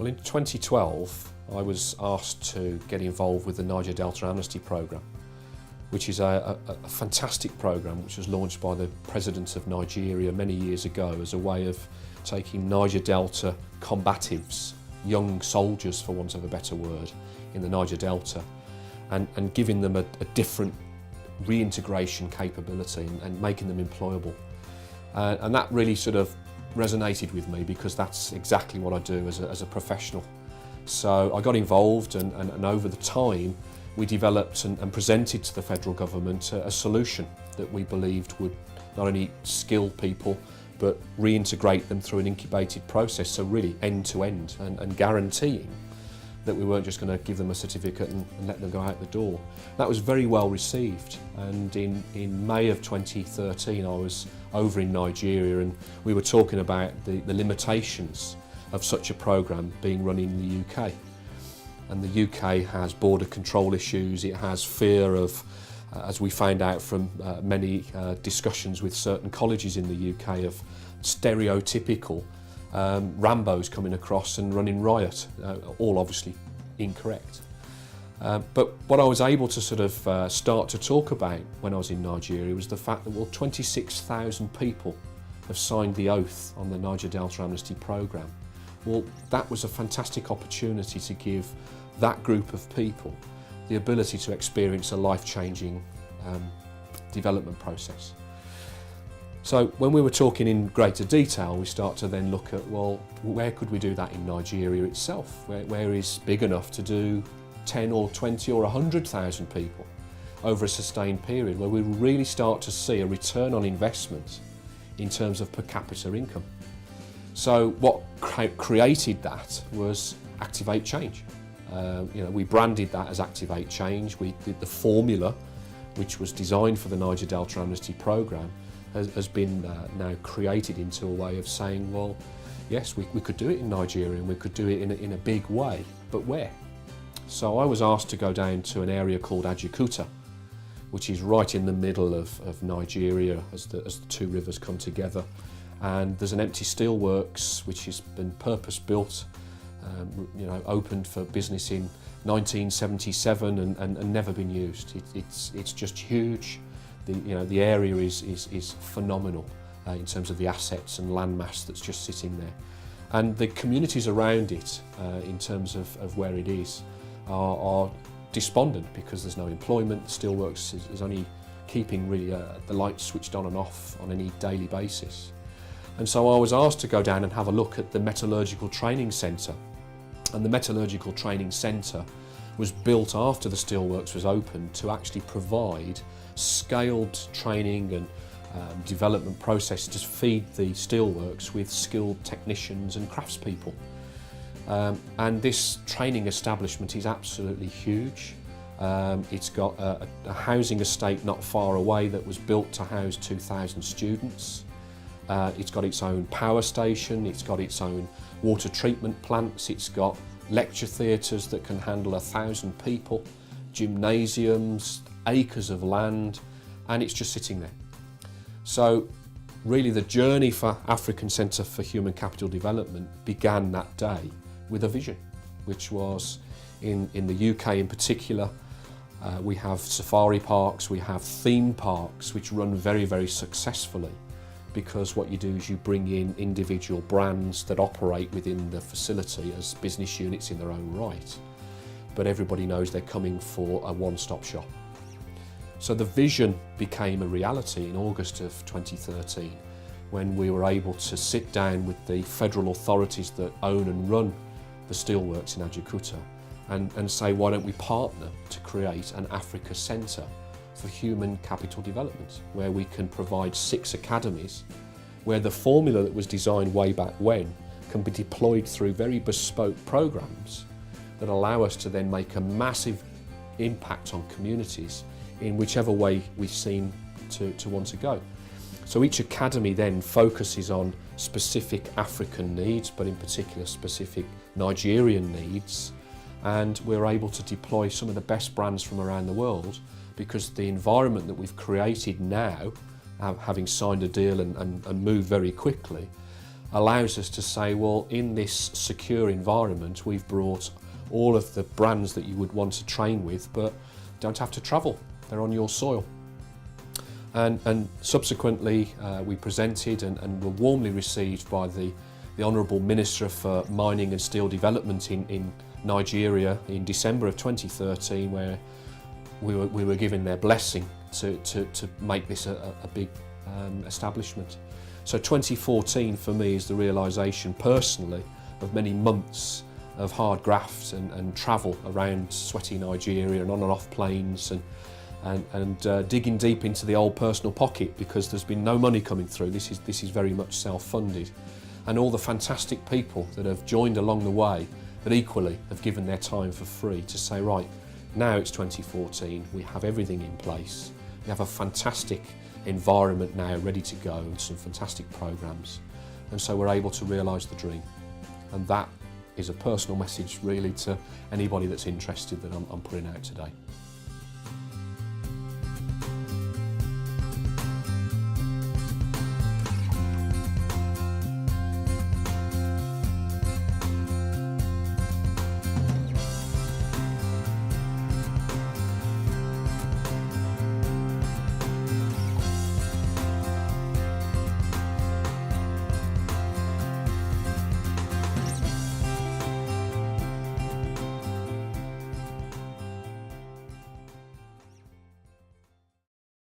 Well, in 2012, I was asked to get involved with the Niger Delta Amnesty Programme, which is a fantastic programme which was launched by the President of Nigeria many years ago as a way of taking Niger Delta combatives, young soldiers for want of a better word, in the Niger Delta and giving them a different reintegration capability and making them employable. And that really sort of resonated with me because that's exactly what I do as a professional. So I got involved and over the time we developed and presented to the federal government a solution that we believed would not only skill people but reintegrate them through an incubated process, so really end to end and guaranteeing that we weren't just going to give them a certificate and let them go out the door. That was very well received, and in May of 2013 I was over in Nigeria and we were talking about the limitations of such a programme being run in the UK. And the UK has border control issues, it has fear of, as we found out from many discussions with certain colleges in the UK, of stereotypical Rambos coming across and running riot, all obviously incorrect. But what I was able to sort of start to talk about when I was in Nigeria was the fact that, well, 26,000 people have signed the oath on the Niger Delta Amnesty Programme. Well, that was a fantastic opportunity to give that group of people the ability to experience a life-changing development process. So when we were talking in greater detail, we start to then look at, well, where could we do that in Nigeria itself? Where is big enough to do 10 or 20 or 100,000 people over a sustained period, where we really start to see a return on investment in terms of per capita income. So what created that was Activate Change. We branded that as Activate Change. We did the formula, which was designed for the Niger Delta Amnesty Programme, has been now created into a way of saying, well, yes, we could do it in Nigeria and we could do it in a big way, but where? So I was asked to go down to an area called Ajaokuta, which is right in the middle of Nigeria as the two rivers come together. And there's an empty steelworks which has been purpose-built, opened for business in 1977 and never been used. It's just huge. The area is phenomenal in terms of the assets and landmass that's just sitting there. And the communities around it, in terms of where it is, are despondent because there's no employment. Steelworks is only keeping really the lights switched on and off on any daily basis. And so I was asked to go down and have a look at the Metallurgical Training Centre. And the Metallurgical Training Centre was built after the steelworks was opened to actually provide scaled training and development processes to feed the steelworks with skilled technicians and craftspeople. And this training establishment is absolutely huge. It's got a housing estate not far away that was built to house 2,000 students. It's got its own power station, it's got its own water treatment plants, it's got lecture theatres that can handle 1,000 people, gymnasiums, acres of land, and it's just sitting there. So really the journey for African Centre for Human Capital Development began that day with a vision, which was in the UK in particular. We have safari parks, we have theme parks which run very, very successfully, because what you do is you bring in individual brands that operate within the facility as business units in their own right, but everybody knows they're coming for a one-stop shop. So the vision became a reality in August of 2013 when we were able to sit down with the federal authorities that own and run the steelworks in Ajaokuta and say, why don't we partner to create an Africa Centre for Human Capital Development, where we can provide 6 academies where the formula that was designed way back when can be deployed through very bespoke programs that allow us to then make a massive impact on communities in whichever way we seem to want to go. So each academy then focuses on specific African needs, but in particular specific Nigerian needs, and we're able to deploy some of the best brands from around the world, because the environment that we've created now, having signed a deal and moved very quickly, allows us to say, well, in this secure environment, we've brought all of the brands that you would want to train with, but don't have to travel. They're on your soil. And subsequently, we presented and were warmly received by the Honourable Minister for Mining and Steel Development in Nigeria in December of 2013, where we were given their blessing to make this a big establishment. So 2014 for me is the realisation personally of many months of hard graft and travel around sweaty Nigeria and on and off planes and digging deep into the old personal pocket, because there's been no money coming through. This is very much self-funded, and all the fantastic people that have joined along the way that equally have given their time for free to say, right, now it's 2014, we have everything in place, we have a fantastic environment now ready to go and some fantastic programs, and so we're able to realise the dream. And that is a personal message really to anybody that's interested that I'm putting out today.